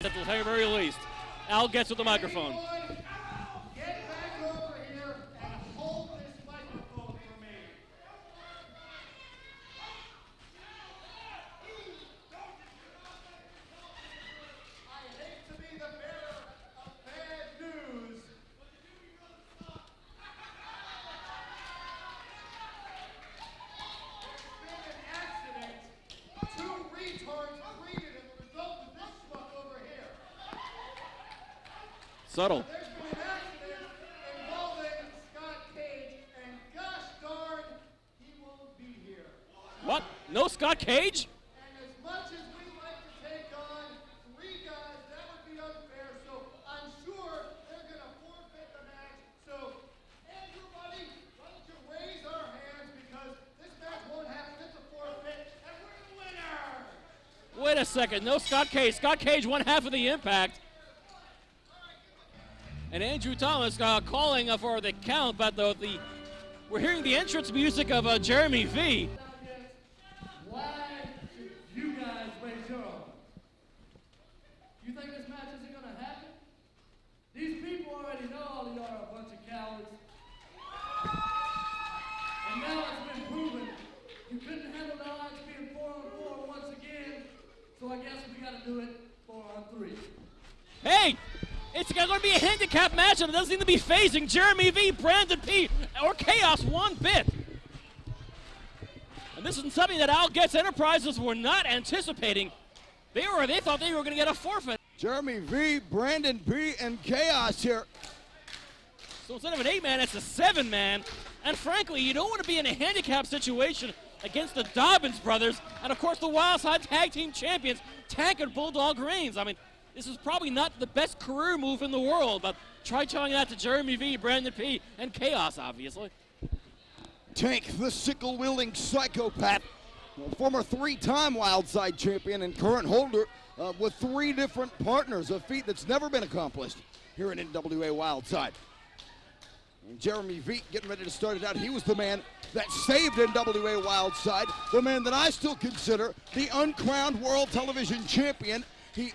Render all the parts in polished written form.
At the very least. Al Getz with the microphone. Get back over here and hold this microphone for me. I hate to be the bearer of bad news. There's been an accident. Two retards treated as a result of this schmuck over here. Subtle. There's been an accident involving Scott Cage, and gosh darn, he won't be here. What? No Scott Cage? And as much as we'd like to take on three guys, that would be unfair, so I'm sure they're going to forfeit the match. So, everybody, why don't you raise our hands, because this match won't happen. It's a forfeit, and we're the winner! Wait a second. No Scott Cage. Scott Cage won half of the Impact. And Andrew Thomas calling for the count, but we're hearing the entrance music of Jeremy V. Why should you guys raise your arm? You think this match isn't going to happen? These people already know all of y'all are a bunch of cowards. And now it's been proven you couldn't handle the odds being 4-on-4 once again, so I guess we got to do it 4-on-3. Hey! It's going to be a handicap match, and it doesn't seem to be phasing Jeremy V, Brandon P, or Kaos one bit. And this is something that Al Getz Enterprises were not anticipating. They thought they were going to get a forfeit. Jeremy V, Brandon P, and Kaos here. So instead of an 8-man, it's a 7-man. And frankly, you don't want to be in a handicap situation against the Dobbins brothers, and of course the Wildside Tag Team Champions, Tank and Bulldog Reigns. I mean, this is probably not the best career move in the world, but try telling that to Jeremy V, Brandon P, and Kaos, obviously. Tank, the sickle-wielding psychopath, former 3-time Wildside champion and current holder with 3 different partners, a feat that's never been accomplished here in NWA Wildside. And Jeremy V getting ready to start it out. He was the man that saved NWA Wildside, the man that I still consider the uncrowned world television champion.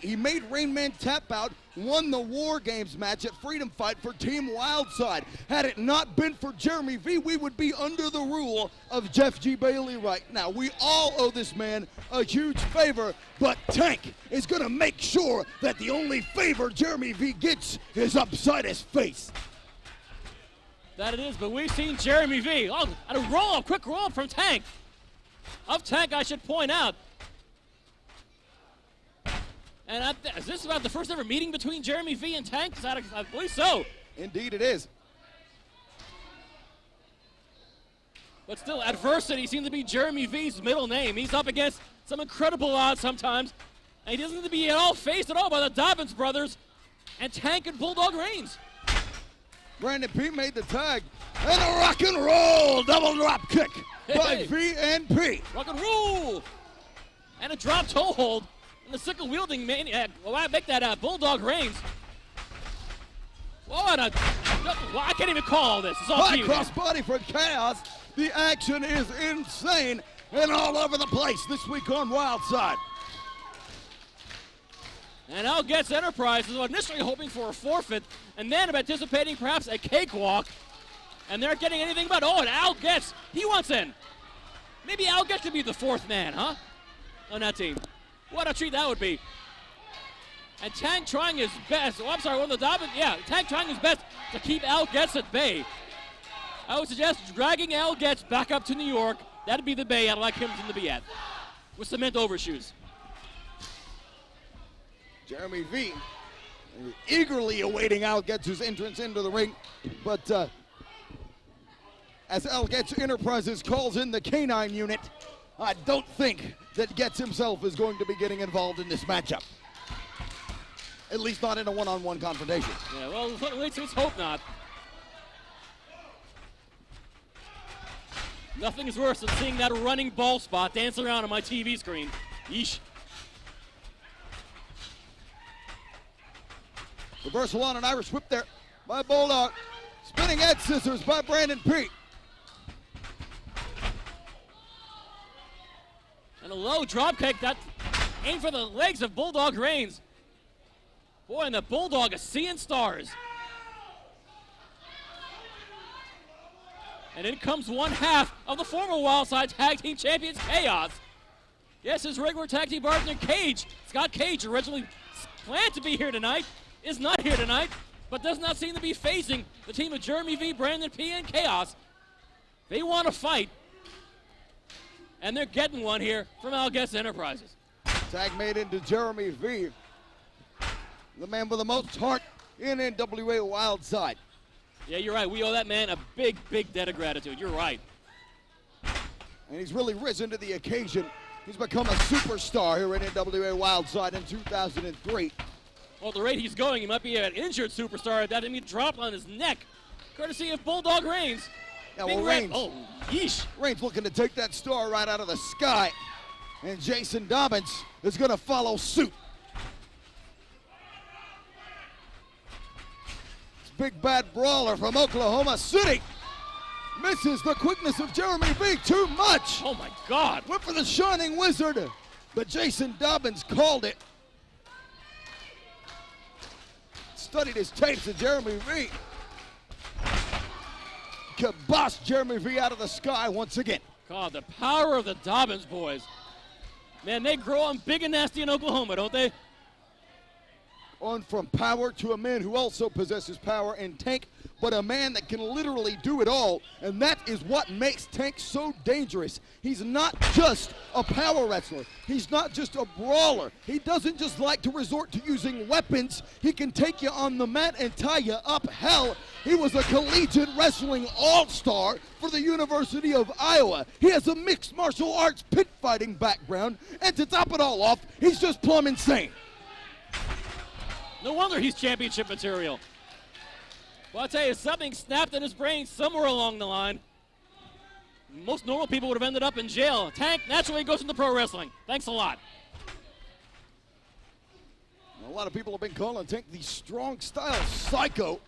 He made Rain Man tap out, won the War Games match at Freedom Fight for Team Wildside. Had it not been for Jeremy V, we would be under the rule of Jeff G. Bailey right now. We all owe this man a huge favor, but Tank is going to make sure that the only favor Jeremy V gets is upside his face. That it is, but we've seen Jeremy V. Oh, and a roll-up, quick roll-up from Tank. Of Tank, I should point out. And is this about the first ever meeting between Jeremy V and Tank? I believe so. Indeed it is. But still, adversity seems to be Jeremy V's middle name. He's up against some incredible odds sometimes. And he doesn't seem to be at all faced at all by the Dobbins brothers and Tank and Bulldog Reigns. Brandon P made the tag. And a rock and roll double drop kick by V&P. Rock and roll. And a drop toe hold. And the sickle-wielding maniac, I make that Bulldog Reigns. Whoa, I can't even call all this. It's all High TV. cross body for Kaos. The action is insane and all over the place this week on Wildside. And Al Getz Enterprises were initially hoping for a forfeit, and then anticipating perhaps a cakewalk. And they're getting anything but, and Al Getz, he wants in. Maybe Al Getz could be the 4th man, huh? On that team. What a treat that would be. And Tank trying his best. Oh, I'm sorry, one of the Dobbins. Yeah, Tank trying his best to keep Al Getz at bay. I would suggest dragging Al Getz back up to New York. That'd be the bay I'd like him to be at. With cement overshoes. Jeremy V eagerly awaiting Al Getz's entrance into the ring. But as Al Getz Enterprises calls in the K9 unit, I don't think that Getz himself is going to be getting involved in this matchup. At least not in a one-on-one confrontation. Yeah, well, let's hope not. Nothing is worse than seeing that running ball spot dance around on my TV screen. Yeesh. Reversal on an Irish whip there by Bulldog. Spinning head scissors by Brandon P. And a low drop kick that aimed for the legs of Bulldog Reigns. Boy, and the Bulldog is seeing stars. And in comes one half of the former Wildside Tag Team Champions, Kaos. Yes, his regular tag team partner, Cage. Scott Cage, originally planned to be here tonight, is not here tonight, but does not seem to be facing the team of Jeremy V, Brandon P, and Kaos. They want to fight, and they're getting one here from Getz Enterprises. Tag made into Jeremy V, the man with the most heart in NWA Wildside. Yeah, you're right. We owe that man a big, big debt of gratitude. You're right. And he's really risen to the occasion. He's become a superstar here in NWA Wildside in 2003. Well, at the rate he's going, he might be an injured superstar. That didn't mean drop on his neck, courtesy of Bulldog Reigns. Yeah, well, Reigns. Oh, yeesh. Reigns looking to take that star right out of the sky. And Jason Dobbins is going to follow suit. This big bad brawler from Oklahoma City misses the quickness of Jeremy V too much. Oh my God. Went for the Shining Wizard, but Jason Dobbins called it. Studied his tapes of Jeremy V. Kibosh Jeremy V out of the sky once again. God, the power of the Dobbins boys. Man, they grow on big and nasty in Oklahoma, don't they? On from power to a man who also possesses power in Tank, but a man that can literally do it all, and that is what makes Tank so dangerous. He's not just a power wrestler. He's not just a brawler. He doesn't just like to resort to using weapons. He can take you on the mat and tie you up. Hell, he was a collegiate wrestling all-star for the University of Iowa. He has a mixed martial arts pit fighting background, and to top it all off, he's just plumb insane. No wonder he's championship material. Well, I'll tell you, something snapped in his brain somewhere along the line. Most normal people would have ended up in jail. Tank naturally goes into pro wrestling. Thanks a lot. A lot of people have been calling Tank the strong style psycho.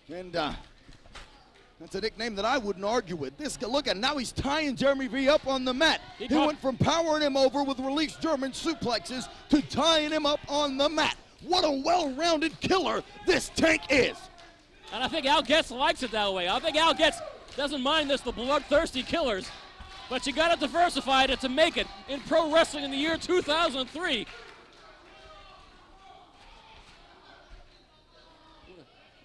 And that's a nickname that I wouldn't argue with. This guy, look at now he's tying Jeremy V up on the mat. He went from powering him over with released German suplexes to tying him up on the mat. What a well-rounded killer this Tank is. And I think Getz likes it that way. I think Getz doesn't mind this, the bloodthirsty killers. But you got to diversify it to make it in pro wrestling in the year 2003.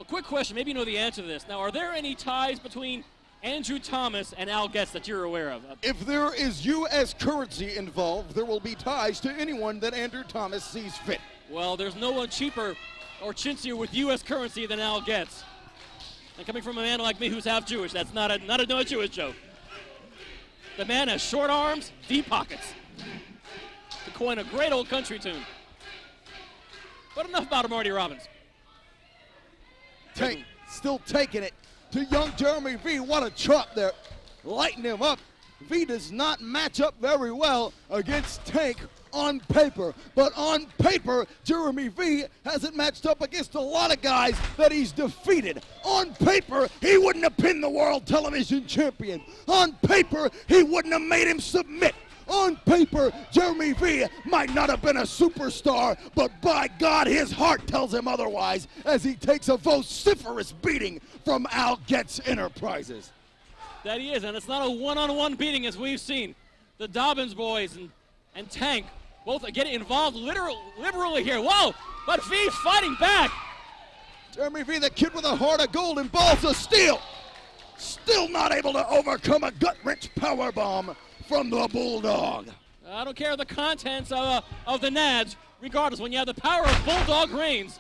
A quick question, maybe you know the answer to this. Now, are there any ties between Andrew Thomas and Getz that you're aware of? If there is U.S. currency involved, there will be ties to anyone that Andrew Thomas sees fit. Well, there's no one cheaper or chintzier with U.S. currency than Getz. And coming from a man like me who's half Jewish, that's not a Jewish joke. The man has short arms, deep pockets. To coin a great old country tune. But enough about Marty Robbins. Tank still taking it to young Jeremy V. What a chop there. Lighting him up. V does not match up very well against Tank on paper. But on paper, Jeremy V hasn't matched up against a lot of guys that he's defeated. On paper, he wouldn't have pinned the world television champion. On paper, he wouldn't have made him submit. On paper, Jeremy V might not have been a superstar, but by God, his heart tells him otherwise as he takes a vociferous beating from Getz Enterprises. That he is, and it's not a one-on-one beating as we've seen. The Dobbins boys and Tank both are getting involved liberally here. Whoa, but V fighting back. Jeremy V, the kid with a heart of gold and balls of steel, still not able to overcome a gut-wrench powerbomb from the Bulldog. I don't care the contents of the Nads. Regardless, when you have the power of Bulldog Reigns,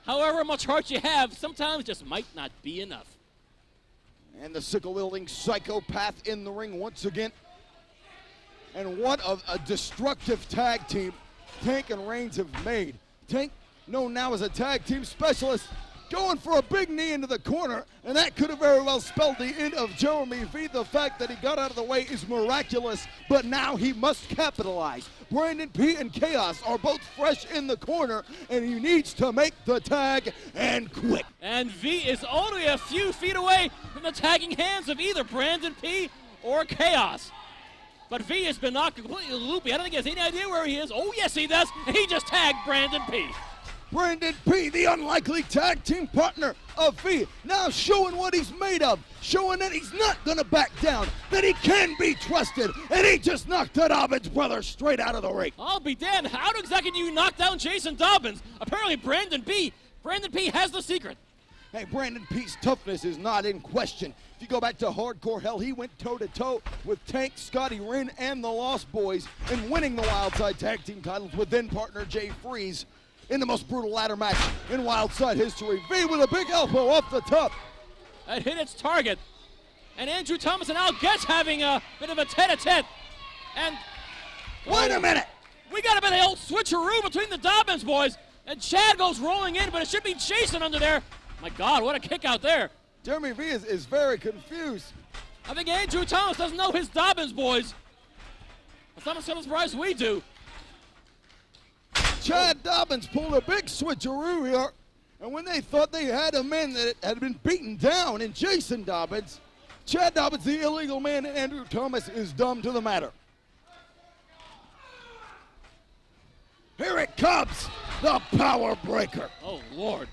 however much heart you have, sometimes just might not be enough. And the sickle-wielding psychopath in the ring once again. And what a destructive tag team Tank and Reigns have made. Tank, known now as a tag team specialist, going for a big knee into the corner, and that could have very well spelled the end of Jeremy V. The fact that he got out of the way is miraculous, but now he must capitalize. Brandon P and Kaos are both fresh in the corner, and he needs to make the tag and quick. And V is only a few feet away from the tagging hands of either Brandon P or Kaos. But V has been knocked completely loopy. I don't think he has any idea where he is. Oh, yes, he does. He just tagged Brandon P. Brandon P., the unlikely tag team partner of V, now showing what he's made of, showing that he's not going to back down, that he can be trusted, and he just knocked the Dobbins brothers straight out of the ring. I'll be damned. How exactly do you knock down Jason Dobbins? Apparently Brandon P. has the secret. Hey, Brandon P's toughness is not in question. If you go back to Hardcore Hell, he went toe-to-toe with Tank, Scotty Wren, and the Lost Boys in winning the Wildside Tag Team titles with then-partner Jay Freeze in the most brutal ladder match in Wildside history. V with a big elbow off the top. That hit its target. And Andrew Thomas and Al Getz having a bit of a tete-a-tete. And wait a minute. We got a bit of the old switcheroo between the Dobbins boys. And Chad goes rolling in, but it should be Jason under there. My God, what a kick out there. Jeremy V is very confused. I think Andrew Thomas doesn't know his Dobbins boys. That's not as surprised we do. Chad Dobbins pulled a big switcheroo here, and when they thought they had a man that had been beaten down in Jason Dobbins, Chad Dobbins, the illegal man, and Andrew Thomas is dumb to the matter. Here it comes, the power breaker. Oh, Lord.